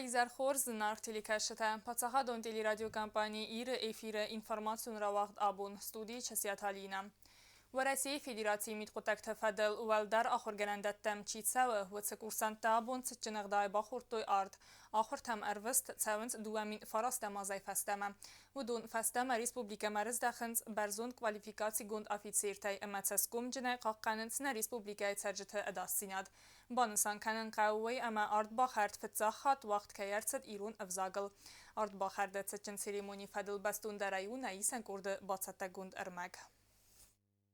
Izar Xorz nartili kaşıta. Patsahadon teli radyo kampani ir efire informasyon ravaqt abun studi çesiyat halina. ورئيس فيدراسي متقطك تفضل والدار آخر جنندت تم چیت سوه و تسکورسان تابون تجنغدای باخور توی آرد آخر تم اروست تساونت دوامین فراست مازای فستمه و دون فستمه ریسپوبلیکا مرز دخنز برزون کوالیفیکاسی گوند آفیتسیر تای امتسکوم جنای قاقنن سنا ریسپوبلیکای ترجت اداستیناد بانسان کنن قوی اما آرد باخرد فتزاخات وقت که یرتد ایرون افزاگل آرد باخرد تجن سریمونی فدل بستون درایون ایسن کرد باتصد گوند ارمگ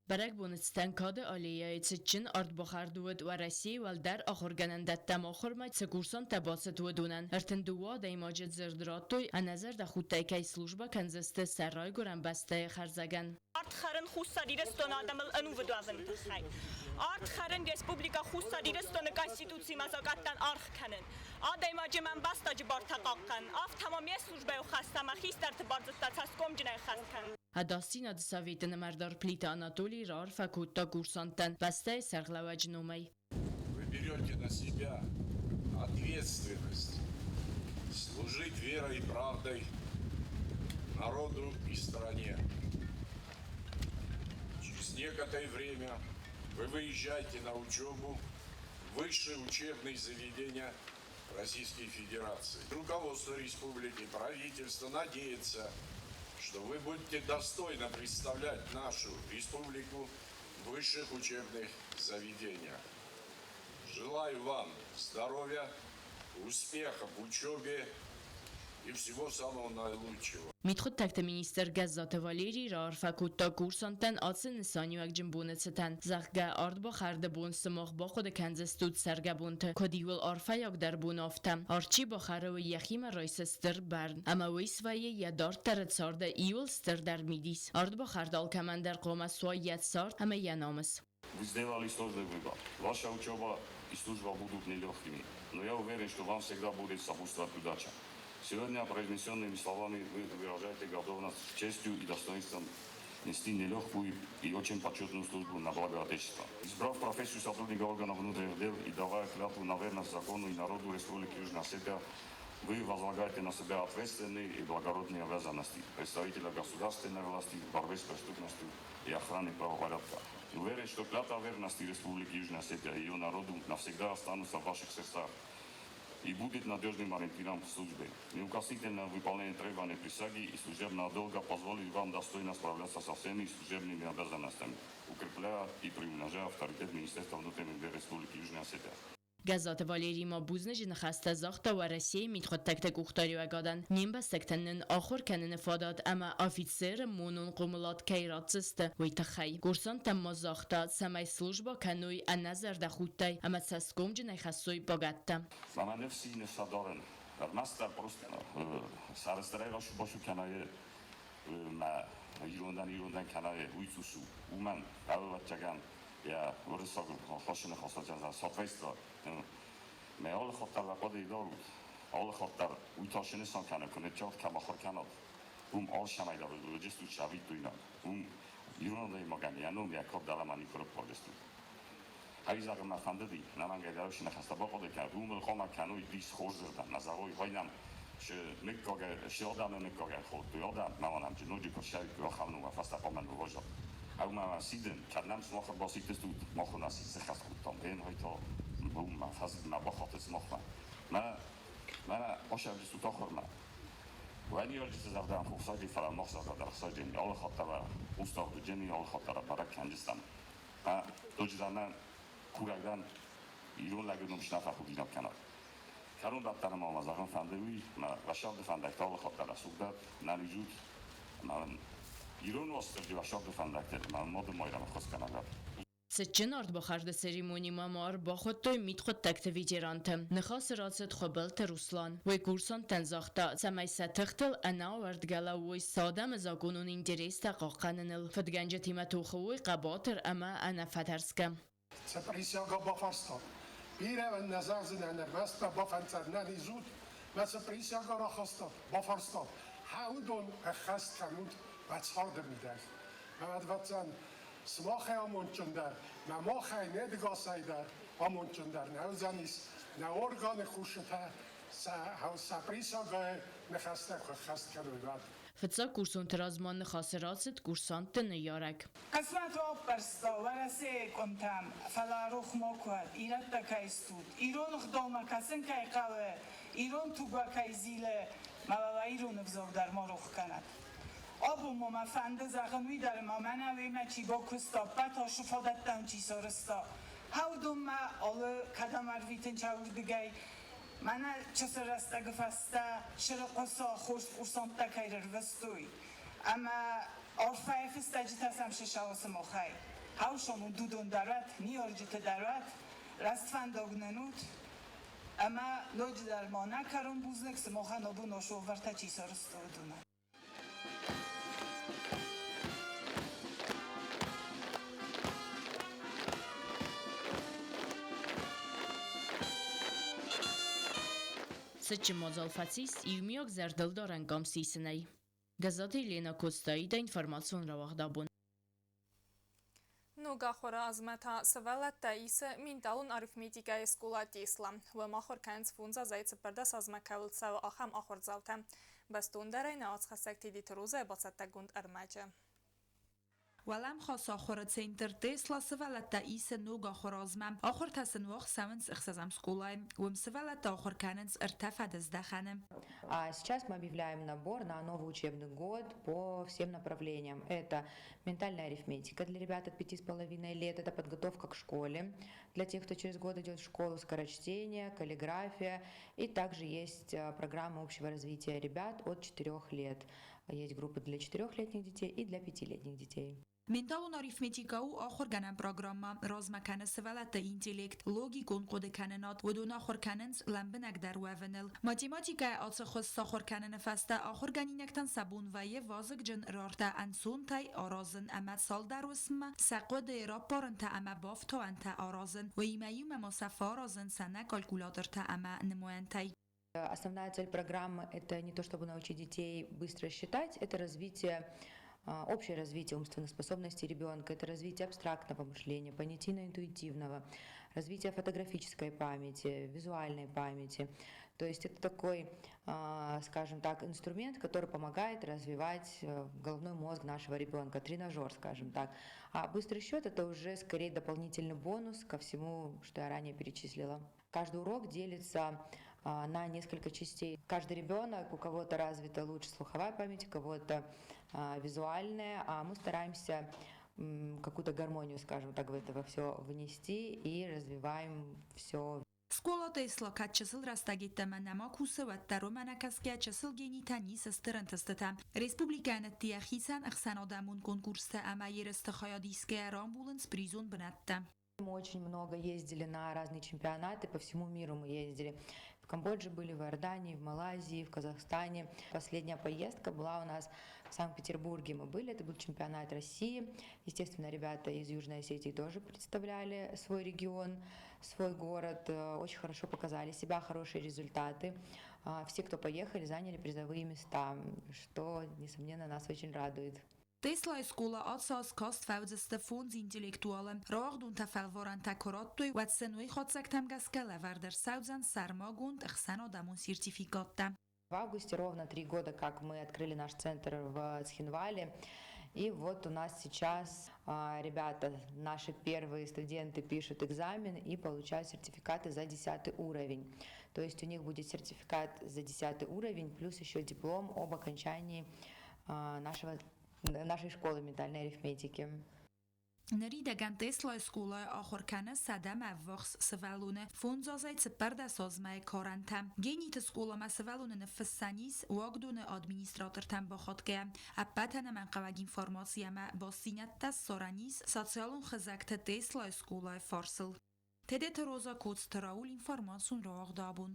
برای بونستن کاد عالیه چین آرد بخاردود و رسی والدر آخر گنندت تم آخر ما سکورسان تباست ودونن ارتن دوا دایماجت زردراتوی نظر د خود تایکای سلوجبا کنزست سرای گرم بسته خرزگن آرد خرن خوستادیرستون آدمل انو ودوازن تخای آرد خرن رسپوبلیکا خوستادیرستون کانستیتوسی مزاقتن آرخ کنن آدایماجی من باستاجی بار تقاقن آف تمامی سلوجبا و خستم خیستر تبارزستا تسکم جنای خست کن هداستین دساویتن مردار پلیت Анатолий Рар факутта курсантан бастай сарглаваджнумай. Вы берете на себя ответственность служить верой и правдой народу и стране. Через некоторое время вы выезжаете на учебу в высшие учебные заведения Российской Федерации. Руководство республики, правительство надеется, что вы будете достойно представлять нашу республику в высших учебных заведениях. Желаю вам здоровья, успехов в учебе и всего самого наилучшего. Mitxut takte minister gazzat valeri rar fakutta kursantan atsen nisani jmbunetsetan zagga ard ba kharde bun smog ba khod kanzestut sergabunt kodiwal arfayak dar bun aftam archi ba kharo yakhim raisester barn ama wisvaye yadar taretsarda iulster dar midis ard ba khardal командир qomas swayat sar ama yanamas. Вы сделали сложный выбор. Ваша учеба и служба будут нелегкими, но я уверен, что вам всегда будет сопутствовать удача. Сегодня произнесенными словами вы выражаете готовность с честью и достоинством нести нелегкую и очень почетную службу на благо Отечества. Избрав профессию сотрудника органов внутренних дел и давая клятву на верность закону и народу Республики Южная Осетия, вы возлагаете на себя ответственные и благородные обязанности представителя государственной власти в борьбе с преступностью и охране правопорядка. Уверен, что клятва верности Республики Южная Осетия и ее народу навсегда останутся в ваших сердцах и будет надежным ориентиром в службе. Неукоснительное выполнение требований присяги и служебного долга позволит вам достойно справляться со всеми служебными обязанностями, укрепляя и приумножая авторитет Министерства внутренних дел Республики Южная Осетия. Газат Валерий Мабузна жинахаста захта و رسی میتخواد تک تک اختاری و گادن نیم بستکتنن آخر کنن فاداد اما آفیسر مونون قمولات کیرات زست وی تخی گرسان تم زاختا سمای سلوجبا کنوی نظر دخوتای اما سسکم جنای خصوی باگتم Мама не все не садорен. Мастер просто сарстрайгаш башу канае ма Ирондан канае уйцушу уман авачаган я урысог хошина хосачан за соответствие меол хотар ва қоди дору ол хотар уйташини сан кана конечот камахор канал ал шамайда логисту шавит туина Ирондан маган янум якоб даламани кроп подесту Хайзагам нафандadi намангайдарош нахастаба қоди кад хама кануи дис хозирдан назарой ҳоинам меккага шодам меккага ход ёдам маманам ҷиноҷи кошави кӯхамну ва фастақоман вожо Аuma sidden kan namns mocher bas ik stut mocher nas ik zeg goed dan ben heute boom maar fast na bachot es mocher maar als je dus toch maar wanneer je ze daar voor zou die van mocher daar zou je niet alle gaat daar ustad de jeni alle gaat daar para kanjistan maar dat je dan kuragan iron lagen om schnafa goed in op kanaal Karun dat daar maar zagen van de wie maar Rashad van de taal gaat daar zodat naar die zoet maar ایران واسطه جواشاب فندکتر من مود مایرام خواست کنم سچن آرد بخارد سریمونی مامار با خود توی میت خود تکت ویجرانتم نخواست راست خبلت روسلان وی کورسان تنزاختا سمی ستختل انا وردگلا وی ساده مزاگونون اینجریس تقاقننل فدگنج تیمتو خوی قباتر اما انا فترسکم سپریسیاگا بافرستا بیره و نظر زننر مست بافنتر نریزود و سپریسیاگا را خستا بافرستا هاودون خست کنود بچه‌ها می‌دهد. بعد وقتاً سماخه آمونچندر، نماخه ندگاسای در آمونچندر نوزانیست، نه ارگان خوشته Սապրիսոգը նխաստեղ խաստ կրուվատ։ Ֆծա կուրսոն տրազման նխասրացդ կուրսանտը նյարակ։ Կասմատով պրստո, վարասե կոնտամ, ֆալարուխ մոկվատ, իրատ տակայստուտ, իրոն խդոմա կասն կայկավը, իրոն թուգակայ զիլը, մավավա իրոն վզովդար մորուխ կանատ։ Obul moma fanda zagănui dar mamana vema ci boku stoppa to şufodattan ci sorusta. Haudum ma olu kadamar vitin çavur digay. Mana çasırasta gıfasta şırıqosa xoş ursanta kayrar vestui. Ama orfaya fıstacı tasam şişavası moxay. Havşomun dudun darat, niyorcite darat. Rastvan dognanut. Ama loc darmana karun buznek smoxan obu noşu varta ci sorusta oduna. Սճի մոզալֆացիս իումիոք զերդել դորեն կամ սիսնեի։ Գազատի Լենա Կոստայի դա ինվորմացիոն ռավաղդաբուն։ Նուգախորը ազմետա սվելետտա իսը մինտալուն արիֆմետիկայի սկուլա տիսլա, վմախոր կայնց վունձա զայցը պրդաս ազմեկավլ ծավը ախամ ախոր ծավթը, բստուն դերայնը ացխասեկտի դիտրուզը է բացատագունդ ըրմաջը։ ولم خاص آخر سنتر تسلا سوالت إيس نوع آخر آزمم آخر تسنوخ سوانس إخسازم سكولاي ومسوالت آخر كاننس ارتفع دزدخنم. А сейчас мы объявляем набор на новый учебный год по всем направлениям. Это ментальная арифметика для ребят от 5,5 лет, это подготовка к школе. Для тех, кто через год идет в школу, скорочтение, каллиграфия. И также есть программа общего развития ребят от 4 лет. Есть группы для 4-летних детей и для 5-летних детей. Менталун арифметика у آخر گنم پروگرام راز مکان سوالت اینتلیکت لوگیکون قد کننات و دون آخر کننس لمبنک در وونل ماتماتیکا آتخوز ساخر کنن فسته آخر گنینکتن سبون و یه وازق جن رارتا انسون تای آرازن اما سال در وسم سقود راپارن تا اما بافتا انت آرازن و ایمیوم مصفا آرازن سنه کالکولاتر تا اما نموین تای. Основная цель программы – это не то, чтобы научить детей быстро считать, это развитие, общее развитие умственных способностей ребенка, это развитие абстрактного мышления, понятийно-интуитивного, развитие фотографической памяти, визуальной памяти. То есть это такой, скажем так, инструмент, который помогает развивать головной мозг нашего ребенка, тренажер, скажем так. А быстрый счет – это уже скорее дополнительный бонус ко всему, что я ранее перечислила. Каждый урок делится на несколько частей. Каждый ребенок, у кого-то развита лучше слуховая память, у кого-то визуальная, а мы стараемся какую-то гармонию, скажем так, в это все внести и развиваем все. Сколата ислака часыл растагитта манама кусы ваттару манакаске часыл генитани сестырантыстыта. Республиканы тияхисан ахсан адамун конкурста ама ересты хаядиске рамбулынс призон бынатта. Мы очень много ездили на разные чемпионаты, по всему миру мы ездили. В Камбодже были, в Иордании, в Малайзии, в Казахстане. Последняя поездка была у нас в Санкт-Петербурге. Мы были, это был чемпионат России. Естественно, ребята из Южной Осетии тоже представляли свой регион, свой город. Очень хорошо показали себя, хорошие результаты. Все, кто поехали, заняли призовые места, что, несомненно, нас очень радует. Tesla skola atsas kast faudzeste fonds intellektualen raagd und tafalvaran takorattoi wat senui khatsektam gaskele varder saudzen sarmagund ihsan адамун сертификатта. В августе ровно 3 года, как мы открыли наш центр в Цхинвале. И вот у нас сейчас ребята, наши первые студенты пишут экзамен и получают сертификаты за 10 уровень. То есть у них будет сертификат за 10 уровень, плюс еще диплом об окончании нашей школы ментальной арифметики. Նրիդագան տեսլայ սկուլայ ախորքանը սադամ ավվախս սվալունը ֆոնզազայ ծպարդա սոզմայ կորանտա գենիտ սկուլամա սվալունը նֆսանիս ուագդունը ադմինիստրատոր տան բոխոտկե ապատանա մանყավագ ինֆորմացիամա բոսինյատտա սորանիս սոցիալուն խզակտը տեսլայ սկուլայ ֆորսլ Տեդեթ ռոզա կոց տրաուլ ինֆորմացիոն ռաղդաբուն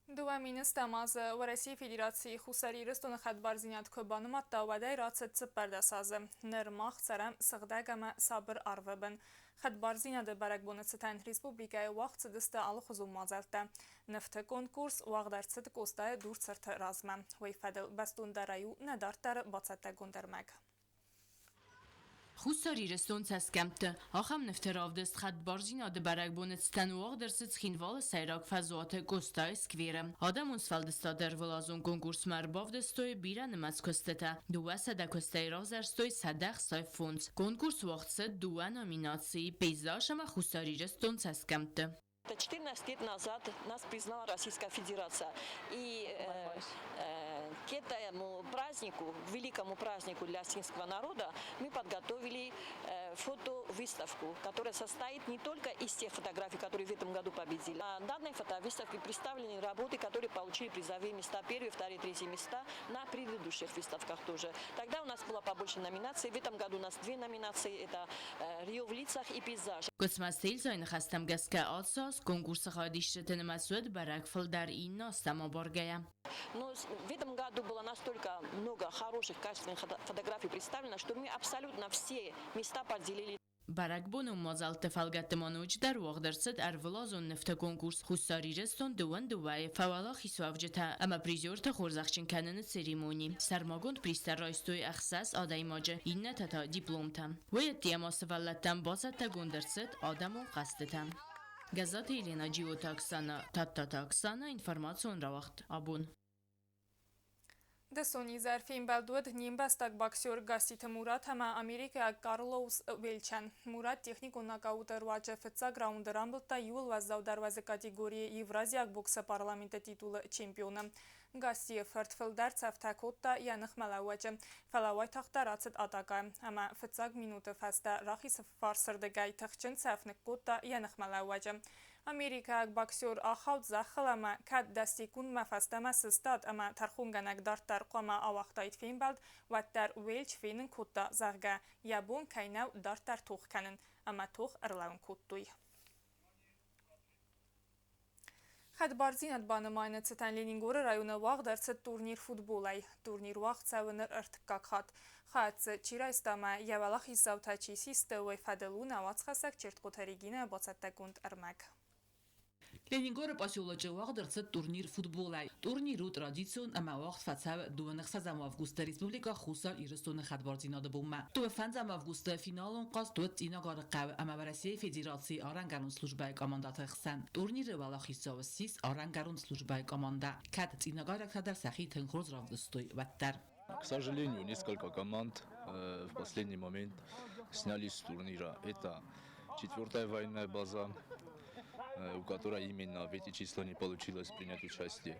Дуаминес тамазы в России Федерации хусарирыстуны хадбарзинят көбаным аттауадай рацетцы пардасазы. Нырмах царам сығдагама сабыр арвыбын. Хадбарзинады баракбонецетен республикай вақт цыдысты алы хузум мазалты. Нефті конкурс вағдар цыдық остай дур цырты разма. Вайфадыл бастундараю надартары бацатта гондармак. Խուսարիրստոն ցասկամտը ախամ նֆտերավդեստ խատ բարձինադը բարակբոնեցտան ուաղ դրսից խինվալը սայրակ ֆազուատը կոստայ սկվիրը Adam ունսվալդստադեր վլազուն կոնկուրս մարբավդստոյ բիրա նմացքոստետա դուասա դա կոստայ ռազարստոյ սադախ սայֆոնց կոնկուրս вахтса дуа номинации пейзаж ама Хусарирстон цаскамты 14 лет назад нас признала Российская Федерация. И к этому празднику, великому празднику для осетинского народа, мы подготовили фотовыставку, которая состоит не только из тех фотографий, которые в этом году победили. На данной фотовыставке представлены работы, которые получили призовые места, первые, вторые, третьи места на предыдущих выставках тоже. Тогда у нас было побольше номинаций. В этом году у нас 2 номинации. Это «Рио в лицах» и «Пейзаж». Конкурса ходиште на масуд баракфл дар инна самоборгая. Но в этом году было настолько много хороших, качественных фотографий представлено, что мы абсолютно все места поделили. Баракбону мазалт фалгаттмануч дар вагдерсет арвлазун нефта конкурс Хусарирстон дуан дуай фавала хисавжта ама призёрта хорзахчин кананы церемонии сармагонд пристарайстой ахсас адаймаджа инна тата дипломтам ваятиамас валлаттам басатта гондерсет адаму қастетам Газета Елена Джиота Оксана, Таттата Оксана, информацион равахт, абун. Դեսոնի զարֆին բալդուդ նիմբաստակ բաքսյոր գասիթը մուրատ համա Ամերիկա Կարլոուս Վելչան մուրատ տեխնիկ ուննակաուտեր վաճը ֆծա գրաունդը ռամբլտա յուլ վազդավ դարվազը կատեգորիը Եվրազիակ բոքսը պարլամենտը տիտուլը չեմպիոնը Գասիը ֆրտֆլդար ծավթակոտտա յանխ մալավաճը ֆալավայ թախտարացըտ ատակա համա ֆծակ մինուտը ֆաստա ռախիսը ֆարսրդը գայ թխչն ծավնկոտտա յանխ մալավաճը Amerika boksyor axaut zaxlama kad dastikun mafastama sistat ama tarxunganak dartar qoma avaqtayt finbald wattar welch finin kutta zarga yabun kaynav dartar tuxkanin ama tux irlaun kuttuy Xadbarzinat banımayını çıtan Leningora rayonu vaqdarsı turnir futbolay. Turnir vaqt savınır ırtıqqaq xat. Xatsı çiraystama yavalaq izavtaçi sistevay fadaluna vatsxasak çertqotarigina batsattakund ırmak. Лениногород поселочек Вагдерцет турнир футболай. Турниру традицион ама вақт фацав 12 августа Республика Хусар Ирстон хадбарзинада бума. То фанзам августа финалон қас туат инагар қав ама Россия Федерации арангарун службай командата хсан. Турнир валахисов 6 арангарун службай команда. Кат инагар кадар сахи тенхроз равдстой ваттар. К сожалению, несколько команд в последний момент снялись с турнира. Это 4-я военная база, у которой именно в эти числа не получилось принять участие,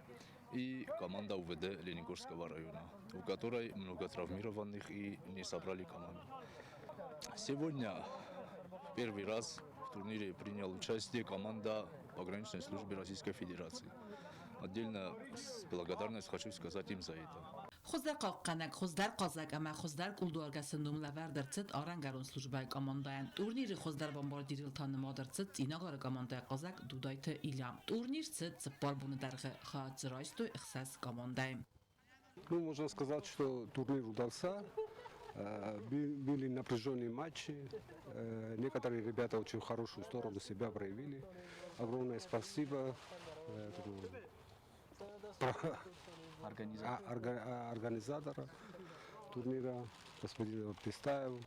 и команда УВД Лениногорского района, у которой много травмированных и не собрали команду. Сегодня первый раз в турнире принял участие команда пограничной службы Российской Федерации. Отдельно благодарность хочу сказать им за это. Хоздар қаққанак, хоздар қазак, ама хоздар кулдуаргасын нумлавар дырцыт арангарун службай командаян. Турнири хоздар бомбардирил таныму дырцыт инагар командая қазак дудайты илям. Турнир цыт цыппар буны дарғы хацырайстой ихсас командаем. Ну, можно сказать, что турнир удался. Были напряженные матчи. Некоторые ребята очень хорошую сторону себя проявили. Огромное спасибо организатора турнира, господина Пестаева.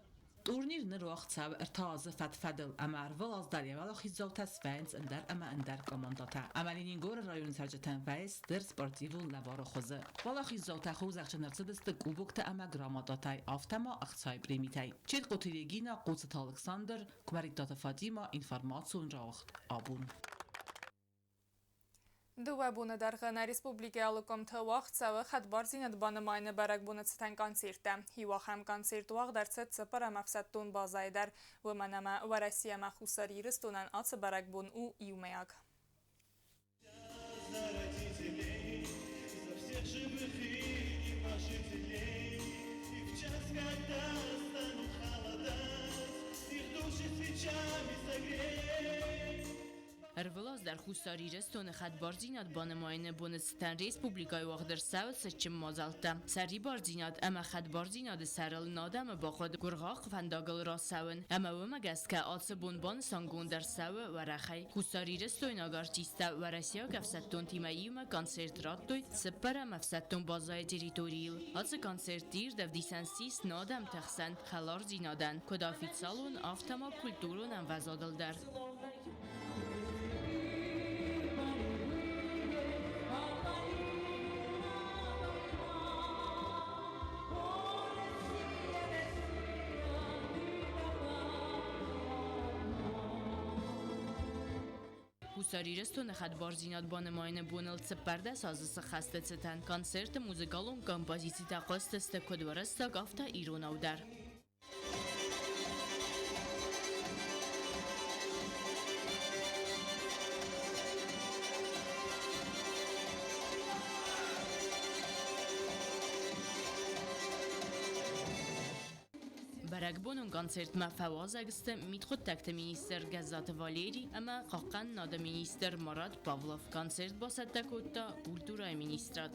Турнир нырвахцав ارتاز فتفدل امر ولاز دریاوال خیزاو تسفینس اندر اما اندر کامانداتا امالینینگور رایون سرجتن ویس در سپورتیو لوار خوزه والا خیزاو تخوز اخش نرسدست کوبوکت اما گراماداتای آفتما اخصای پریمیتای چید قطیرگینا قوزت الکساندر کمریدات فادیما اینفرماتسون راوخت آبون Դուվաբունը դարղանա ռեսպուբլիկայալուկոմ թվաղ ծավը խատբարզինըտ բանմայնը բարակբունը ծտան կանցիրտը։ Հիվախամ կանցիրտ ուաղ դարցըտ ծպարամ ավսատտուն բազայդար վմանամա վարասիամա խուսարի ռստունան ացը բարակբուն ու իումեակ։ Ervelas در خوستاری رستون خد بارزینات بانماین بونستان ریسپوبلیکای وقت در ساوت سچم مازالتا سری بارزینات اما خد بارزینات سرل نادم با خود گرغاق فنداگل را ساون اما و مگست که آتس بون سانگون در ساو و رخی خوستاری رستون آگارتیستا و رسیا گفستون تیماییوم کانسرت راتوی سپر مفستون بازای تریتوریل آتس کانسرت دیر دفدیسن سیس نادم تخسن خلار زینادن کدافیت سالون آفتما کلتورون هم وزادل در خوستاری رستون خد بارزینات بانماین بونل سپرده سازس خسته ستن کانسرت موزیکالون کمپازیسی تاقاست است کدورستا گافتا ایروناو در برگبونون کانسرت ما فوازگست میتخود تکت مینیستر گزات والیری اما قاقن ناد مینیستر مراد پاولوف کانسرت با ستکوتا культурай министрат.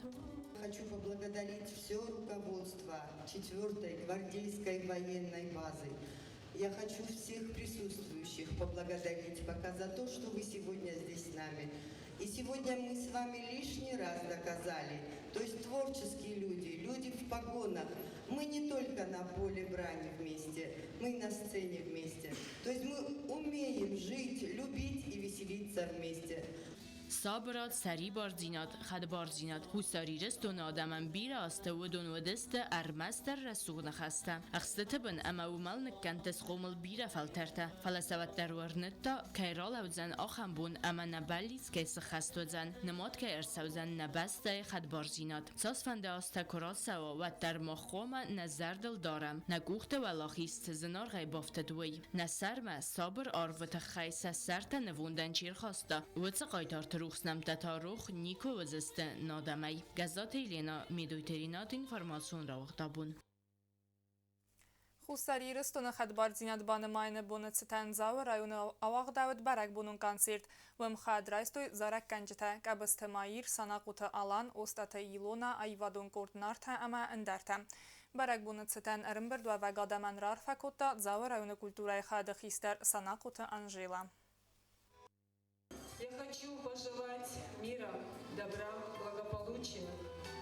Хочу поблагодарить все руководство 4-й гвардейской военной базы. Я хочу всех присутствующих поблагодарить пока за то, что вы сегодня здесь с нами. И сегодня мы с вами лишний раз доказали, то есть творческие люди, люди в погонах. Мы не только на поле брани вместе, мы на сцене вместе. То есть мы умеем жить, любить и веселиться вместе. صابرات سری بارزینات خد بارزینات خوستاری رستون آدمم بیر آسته و دون و دست ارمستر رسوغ نخسته اخسته بن اما و مل نکنتس خومل بیر فلترته فلسوت در ورنتا کیرال اوزن آخم بون اما نبالیز کیس خست وزن نماد که ارسوزن نبسته خد بارزینات ساس فنده آسته کرال سوا و در مخوام نظر دل دارم نگوخته و لاخیست زنار غیبافته دوی نسرمه صابر آروت خیسه سرت نووندن چیر خواسته و قایتار روخسنم تتاروخ نیکو وزست نادمی گزات ایلینا میدویترینات اینفرماسیون را وقتابون خوستاری رستون خد بارزینات بانماین بونت ستنزا و رایون اواغ داود برک بونون کانسرت و مخاد رایستوی زارک کنجته کبست مایر سناقوت آلان اوستات ایلونا ایوادون کورتنارت اما اندرته برک بونت ستن ارمبرد و وگادمن رار فکوتا زاو رایون کلتورای خاد خیستر سناقوت انجیلا Я хочу пожелать мира, добра, благополучия,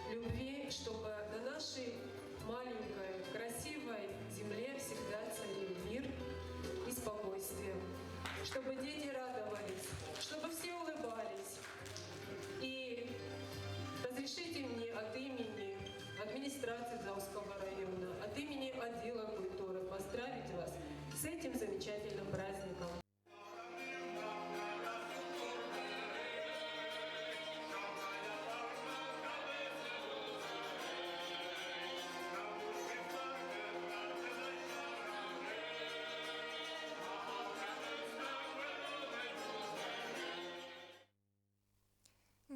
любви, чтобы на нашей маленькой, красивой земле всегда царил мир и спокойствие. Чтобы дети радовались, чтобы все улыбались. И разрешите мне от имени администрации Заузского района, от имени отдела культуры поздравить вас с этим замечательным праздником.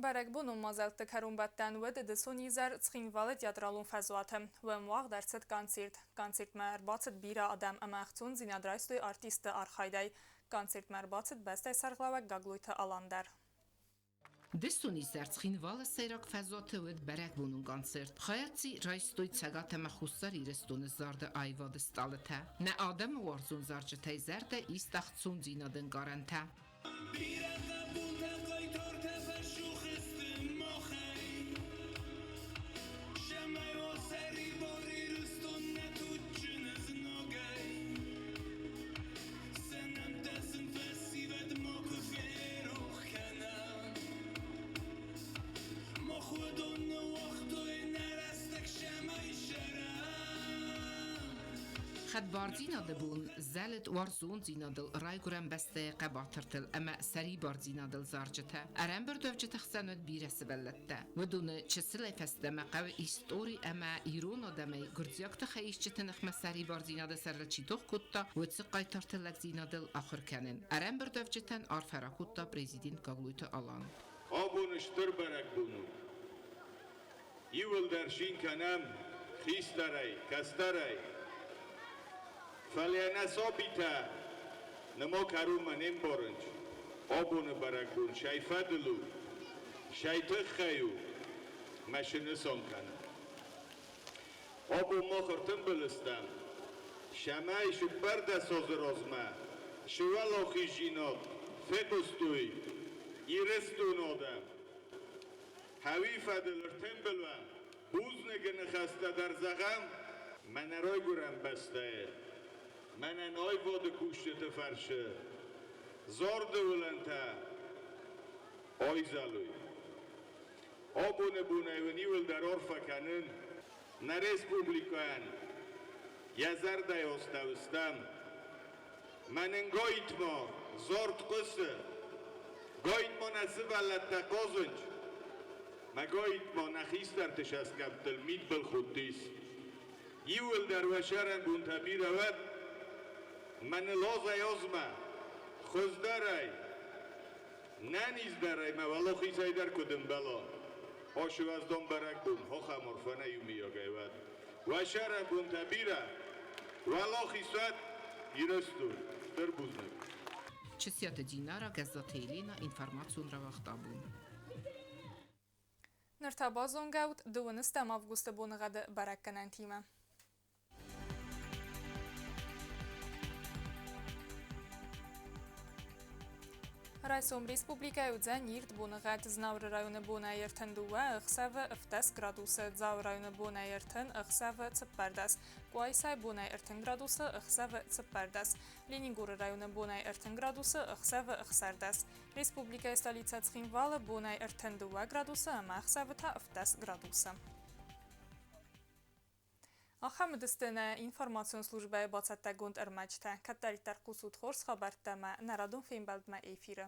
برک بونون مازلت کرون بدن و دسونی زر تخینوال تیاترالون فزواتم و مواق درست کانسرت مرباطت بیرا آدم اما اختون زیناد رایستوی آرتیست آرخایدای کانسرت مرباطت بسته سرغلاوک گاگلویت آلاندر دستونی زرتخین والا سیراک فضات ود برک بونون کانسرت خیاتی رایستوی تساقات مخصوصی رستون زارد آیواد استالته نه آدم وارزون زارجتای زرده ایست اختون زینادن گارنته خد بارزینا دبون زلت وارزون زینا دل رای گرم بسته قباطرتل اما سری بارزینا دل زارجته ارم بردوفجت خسنود بیرس بلدته و دونه چسلی فسته مقاو ایستوری اما ایرون آدمی گرزیاکت خیش چتنخ مسری بارزینا دل سرلچی دوخ کتا و تسقای ترتلک زینا دل آخر کنن ارم بردوفجتن آرفرا کتا پریزیدین کاغلویت آلان آبونشتر برک بونو یول درشین کنم خیسترای کسترای فلینا صابیتا نمو کارو منیم بورنج آبون برکون شای فدلو شای تخیو مشنسان کنه آبون ما خرطن بلستم شمعش برد ساز رازمه شوال آخی جینات فکستوی ایرستون آدم هوی فدلرتن بلوم بوز نگه نخسته در زغم من رای گرم بسته من انای واد کوشت فرشه زارد ولنته آی زلوی آبونه بونه و نیول در عرف کنن نه رسپوبلیکان یزر دیاستوستم من انگایت ما زارد قصه گایت ما نصب علت قازنج مگایت ما نخیست در تشست کبتل مید بالخودیس یول در وشرن بون تبیر رود من لاز ایازمه خوز درای ننیز درای مولو خیزای در کدن بلا آشو از دون برک بون ها خمارفانه یومی آگیود وشرن بون تبیره ولا خیزد ایرستون در بوزنگ Česijate dinara gazete Elena informacijun ravaqtabun. نرتبازون گود دوونستم августа بونغد برکنن تیمه. رئیسم ریسپوبلیکای اوزن یرد بونغد زناور رایون بونایرتن دوه اخساو افتس گرادوس زاو رایون بونایرتن اخساو تپردس قوایسای بونایرتن گرادوس اخساو تپردس لینینگور رایون بونایرتن گرادوس اخساو اخسردس ریسپوبلیکای столица Цхинвал بونایرتن دوه گرادوس اما اخساو تا افتس گرادوس. آخر دستن اینفورماسیون службы бацатта гунд эрмачта каттаритар кусут хорс хабартама нарадун феймбалдма эфиры.